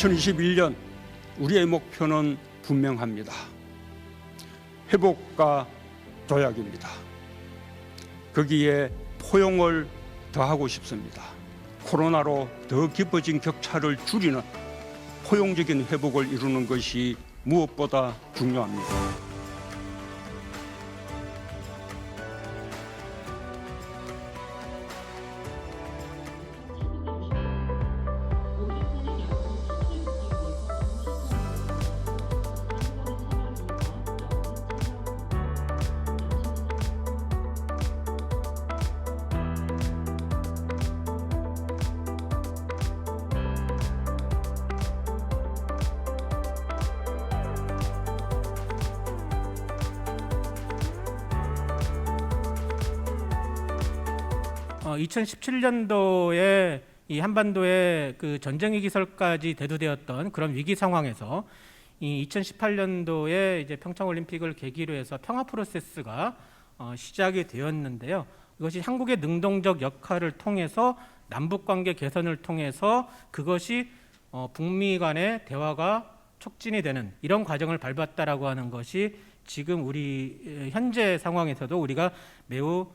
2021년 우리의 목표는 분명합니다. 회복과 도약입니다. 거기에 포용을 더하고 싶습니다. 코로나로 더 깊어진 격차를 줄이는 포용적인 회복을 이루는 것이 무엇보다 중요합니다. 어, 2017년도에 이 한반도에 그 전쟁 위기설까지 대두되었던 그런 위기 상황에서 이 2018년도에 이제 평창 올림픽을 계기로 해서 평화 프로세스가 시작이 되었는데요. 이것이 한국의 능동적 역할을 통해서 남북 관계 개선을 통해서 그것이 북미 간의 대화가 촉진이 되는 이런 과정을 밟았다라고 하는 것이 지금 우리 현재 상황에서도 우리가 매우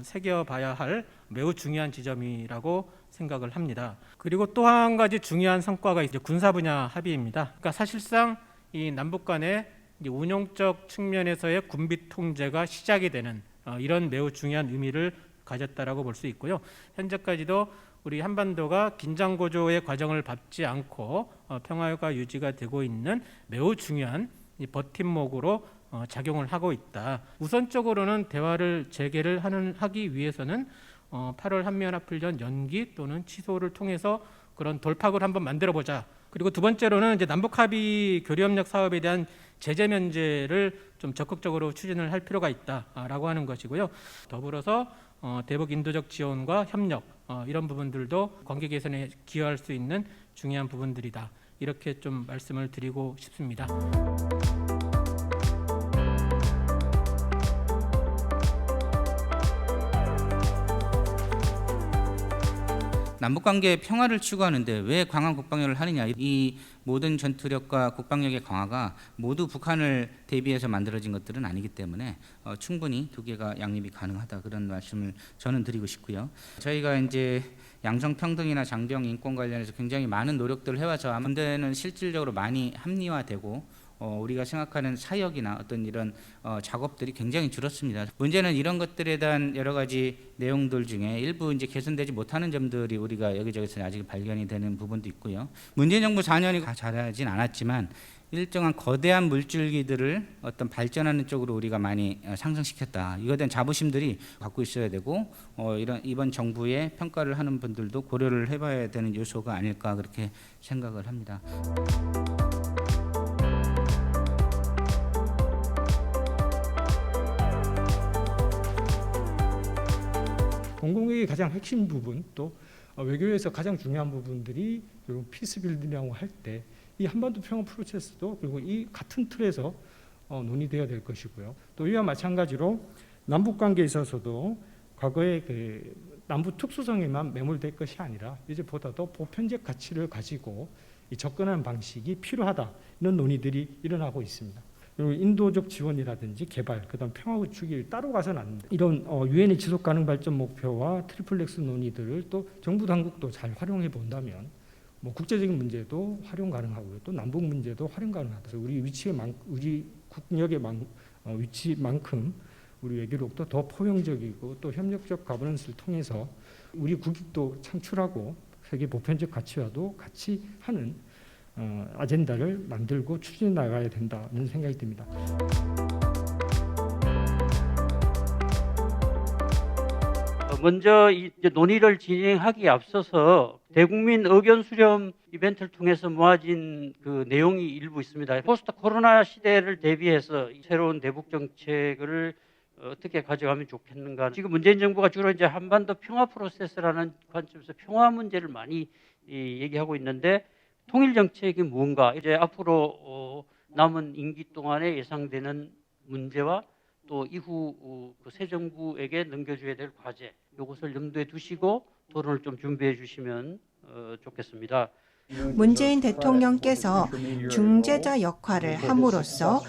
새겨봐야 할 매우 중요한 지점이라고 생각을 합니다. 그리고 또 한 가지 중요한 성과가 이제 군사 분야 합의입니다. 그러니까 사실상 이 남북 간의 운용적 측면에서의 군비 통제가 시작이 되는 이런 매우 중요한 의미를 가졌다라고 볼 수 있고요. 현재까지도 우리 한반도가 긴장 고조의 과정을 밟지 않고 평화가 유지가 되고 있는 매우 중요한 이 버팀목으로 작용을 하고 있다. 우선적으로는 대화를 재개를 하기 위해서는 8월 한미연합훈련 연기 또는 취소를 통해서 그런 돌파구를 한번 만들어 보자. 그리고 두 번째로는 이제 남북 합의 교류협력 사업에 대한 제재 면제를 좀 적극적으로 추진을 할 필요가 있다라고 하는 것이고요. 더불어서 대북 인도적 지원과 협력 이런 부분들도 관계 개선에 기여할 수 있는 중요한 부분들이다. 이렇게 좀 말씀을 드리고 싶습니다. 남북관계의 평화를 추구하는데 왜 강한 국방력을 하느냐. 이 모든 전투력과 국방력의 강화가 모두 북한을 대비해서 만들어진 것들은 아니기 때문에 충분히 두 개가 양립이 가능하다, 그런 말씀을 저는 드리고 싶고요. 저희가 이제 양성평등이나 장병 인권 관련해서 굉장히 많은 노력들을 해와서 문제는 실질적으로 많이 합리화되고 우리가 생각하는 사역이나 어떤 이런 작업들이 굉장히 줄었습니다. 문제는 이런 것들에 대한 여러 가지 내용들 중에 일부 이제 개선되지 못하는 점들이 우리가 여기저기서 아직 발견이 되는 부분도 있고요. 문재인 정부 4년이 다 잘하진 않았지만 일정한 거대한 물줄기들을 어떤 발전하는 쪽으로 우리가 많이 상승시켰다. 이거에 대한 자부심들이 갖고 있어야 되고 이번 정부의 평가를 하는 분들도 고려를 해봐야 되는 요소가 아닐까, 그렇게 생각을 합니다. 공공의의 가장 핵심 부분, 또 외교에서 가장 중요한 부분들이 그리고 피스빌딩이라고 할 때 이 한반도 평화 프로세스도 그리고 이 같은 틀에서 논의되어야 될 것이고요. 또 이와 마찬가지로 남북 관계에 있어서도 과거의 그 남북 특수성에만 매몰될 것이 아니라 이제 보다 더 보편적 가치를 가지고 이 접근하는 방식이 필요하다, 이런 논의들이 일어나고 있습니다. 그리고 인도적 지원이라든지 개발, 그다음 평화 구축이 따로 가서는 안 됩니다. 이런 유엔의 지속 가능 발전 목표와 트리플렉스 논의들을 또 정부 당국도 잘 활용해 본다면 뭐 국제적인 문제도 활용 가능하고요. 또 남북 문제도 활용 가능하다. 우리 우리 국력의 위치만큼 우리 외교력도 더 포용적이고 또 협력적 가버넌스를 통해서 우리 국익도 창출하고 세계 보편적 가치와도 같이 하는 아젠다를 만들고 추진해 나가야 된다는 생각이 듭니다. 먼저 이제 논의를 진행하기에 앞서서 대국민 의견 수렴 이벤트를 통해서 모아진 그 내용이 일부 있습니다. 포스트 코로나 시대를 대비해서 새로운 대북 정책을 어떻게 가져가면 좋겠는가. 지금 문재인 정부가 주로 이제 한반도 평화 프로세스라는 관점에서 평화 문제를 많이 얘기하고 있는데, 통일 정책이 무언가, 이제 앞으로 남은 임기 동안에 예상되는 문제와 또 이후 그 새 정부에게 넘겨줘야 될 과제, 이것을 염두에 두시고 토론을 좀 준비해 주시면 좋겠습니다. 문재인 대통령께서 중재자 역할을 함으로써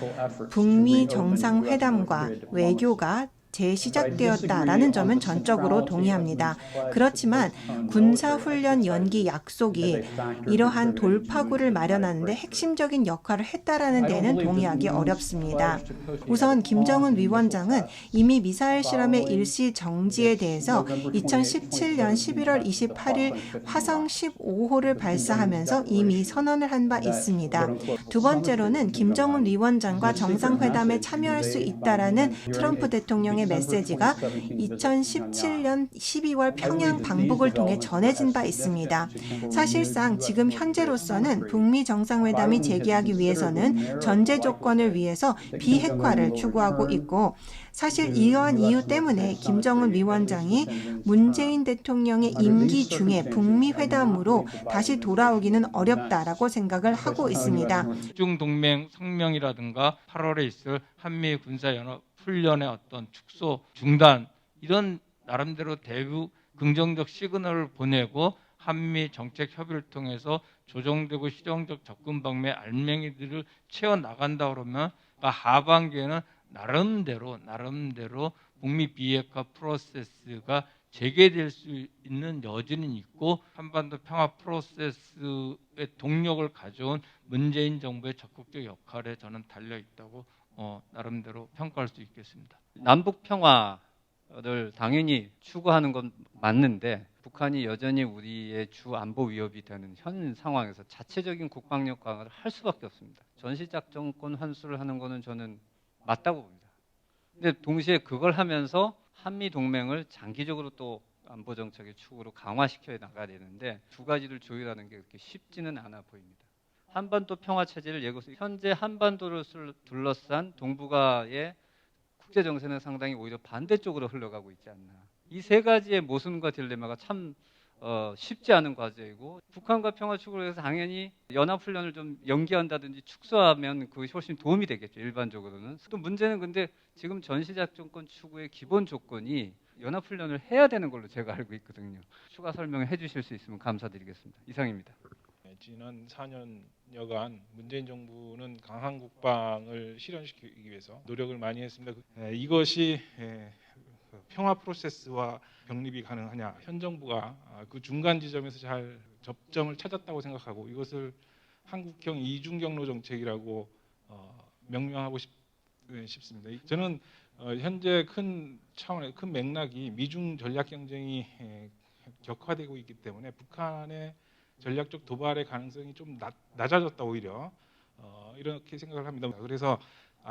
북미 정상회담과 외교가 재시작되었다라는 점은 전적으로 동의합니다. 그렇지만 군사훈련 연기 약속이 이러한 돌파구를 마련하는 데 핵심적인 역할을 했다라는 데는 동의하기 어렵습니다. 우선 김정은 위원장은 이미 미사일 실험의 일시 정지에 대해서 2017년 11월 28일 화성 15호를 발사하면서 이미 선언을 한 바 있습니다. 두 번째로는 김정은 위원장과 정상회담에 참여할 수 있다라는 트럼프 대통령의 메시지가 2017년 12월 평양 방북을 통해 전해진 바 있습니다. 사실상 지금 현재로서는 북미 정상회담이 재개하기 위해서는 전제 조건을 위해서 비핵화를 추구하고 있고 사실 이러한 이유 때문에 김정은 위원장이 문재인 대통령의 임기 중에 북미 회담으로 다시 돌아오기는 어렵다라고 생각을 하고 있습니다. 중동맹 성명이라든가 8월에 있을 한미 군사연합 훈련의 어떤 축소 중단 이런 나름대로 대우 긍정적 시그널을 보내고 한미 정책 협의를 통해서 조정되고 실용적 접근 방법의 알맹이들을 채워 나간다 그러면 하반기에는 나름대로 북미 비핵화 프로세스가 재개될 수 있는 여지는 있고 한반도 평화 프로세스의 동력을 가져온 문재인 정부의 적극적 역할에 저는 달려 있다고 나름대로 평가할 수 있겠습니다. 남북 평화를 당연히 추구하는 건 맞는데 북한이 여전히 우리의 주 안보 위협이 되는 현 상황에서 자체적인 국방력 강화를 할 수밖에 없습니다. 전시작전권 환수를 하는 거는 저는 맞다고 봅니다. 근데 동시에 그걸 하면서 한미 동맹을 장기적으로 또 안보 정책의 축으로 강화시켜 나가야 되는데 두 가지를 조율하는 게 그렇게 쉽지는 않아 보입니다. 한반도 평화 체제를 예고서 현재 한반도를 둘러싼 동북아의 국제 정세는 상당히 오히려 반대쪽으로 흘러가고 있지 않나. 이 세 가지의 모순과 딜레마가 참 쉽지 않은 과제이고 북한과 평화 추구를 해서 당연히 연합훈련을 좀 연기한다든지 축소하면 그것이 훨씬 도움이 되겠죠. 일반적으로는. 또 문제는 근데 지금 전시작전권 추구의 기본 조건이 연합훈련을 해야 되는 걸로 제가 알고 있거든요. 추가 설명해 주실 수 있으면 감사드리겠습니다. 이상입니다. 지난 4년여간 문재인 정부는 강한 국방을 실현시키기 위해서 노력을 많이 했습니다. 이것이 평화 프로세스와 병립이 가능하냐. 현 정부가 그 중간 지점에서 잘 접점을 찾았다고 생각하고 이것을 한국형 이중 경로 정책이라고 명명하고 싶습니다. 저는 현재 큰 차원의 큰 맥락이 미중 전략 경쟁이 격화되고 있기 때문에 북한의 전략적 도발의 가능성이 좀 낮아졌다 오히려 이렇게 생각을 합니다. 그래서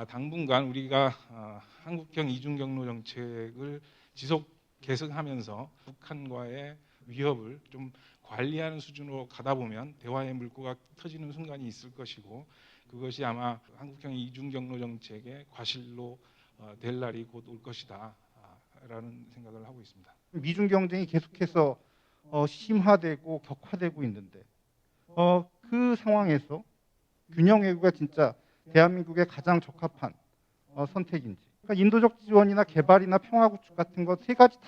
당분간 우리가 한국형 이중 경로 정책을 지속 계승하면서 북한과의 위협을 좀 관리하는 수준으로 가다 보면 대화의 물꼬가 터지는 순간이 있을 것이고 그것이 아마 한국형 이중 경로 정책의 과실로 될 날이 곧 올 것이다 라는 생각을 하고 있습니다. 미중 경쟁이 계속해서 심화되고 격화되고 있는데 그 상황에서 균형 외교가 진짜 대한민국에 가장 적합한 선택인지. 그러니까 인도적 지원이나 개발이나 평화 구축 같은 것 세 가지 다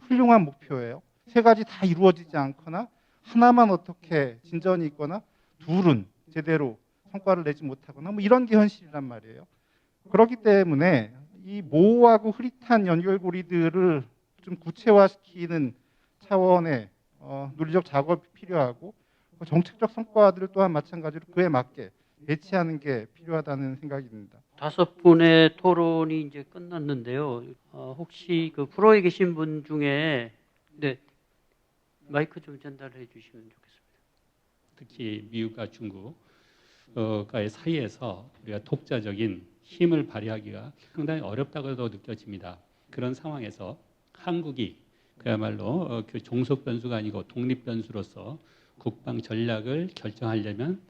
훌륭한 목표예요. 세 가지 다 이루어지지 않거나 하나만 어떻게 진전이 있거나 둘은 제대로 성과를 내지 못하거나 뭐 이런 게 현실이란 말이에요. 그렇기 때문에 이 모호하고 흐릿한 연결고리들을 좀 구체화시키는 차원의 논리적 작업이 필요하고 정책적 성과들 또한 마찬가지로 그에 맞게 배치하는 게 필요하다는 생각이 듭니다. 5분의 토론이 이제 끝났는데요. 혹시 그 프로에 계신 분 중에 네 마이크 좀 전달해 주시면 좋겠습니다. 특히 미국과 중국과의 사이에서 우리가 독자적인 힘을 발휘하기가 상당히 어렵다고도 느껴집니다. 그런 상황에서 한국이 그야말로 그 종속 변수가 아니고 독립 변수로서 국방 전략을 결정하려면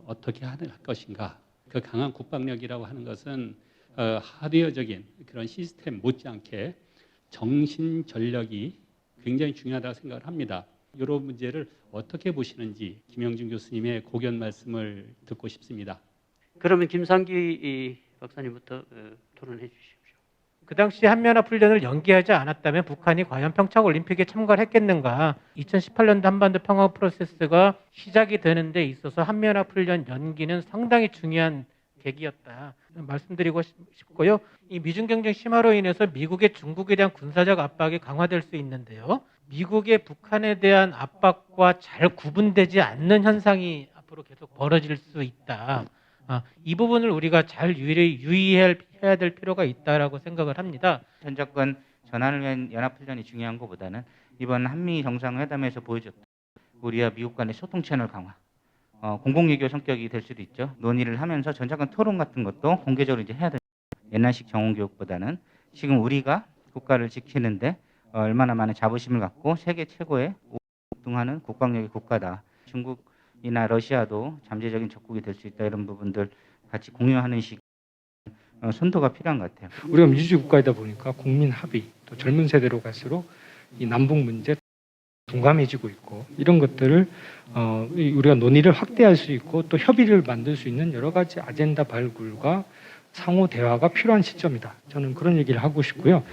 어떻게 할 것인가. 그 강한 국방력이라고 하는 것은 하드웨어적인 그런 시스템 못지않게 정신 전력이 굉장히 중요하다고 생각을 합니다. 이런 문제를 어떻게 보시는지 김영준 교수님의 고견 말씀을 듣고 싶습니다. 그러면 김상기 박사님부터 토론해 주십시오. 그 당시 한미연합훈련을 연기하지 않았다면 북한이 과연 평창올림픽에 참가를 했겠는가. 2018년도 한반도 평화 프로세스가 시작이 되는 데 있어서 한미연합훈련 연기는 상당히 중요한 계기였다 말씀드리고 싶고요. 이 미중 경쟁 심화로 인해서 미국의 중국에 대한 군사적 압박이 강화될 수 있는데요. 미국의 북한에 대한 압박과 잘 구분되지 않는 현상이 앞으로 계속 벌어질 수 있다. 이 부분을 우리가 잘 유의해야 될 필요가 있다라고 생각을 합니다. 전작권 전환을 위한 연합훈련이 중요한 것보다는 이번 한미 정상회담에서 보여줬던 우리와 미국 간의 소통 채널 강화, 공공외교 성격이 될 수도 있죠. 논의를 하면서 전작권 토론 같은 것도 공개적으로 이제 해야 됩니다. 옛날식 정원교육보다는 지금 우리가 국가를 지키는데 얼마나 많은 자부심을 갖고 세계 최고의 우등하는 국방력의 국가다. 중국이나 러시아도 잠재적인 적국이 될 수 있다. 이런 부분들 같이 공유하는 식 선도가 필요한 것 같아요. 우리가 민주주의 국가이다 보니까 국민 합의, 또 젊은 세대로 갈수록 이 남북 문제 둔감해지고 있고 이런 것들을 우리가 논의를 확대할 수 있고 또 협의를 만들 수 있는 여러 가지 아젠다 발굴과 상호 대화가 필요한 시점이다. 저는 그런 얘기를 하고 싶고요.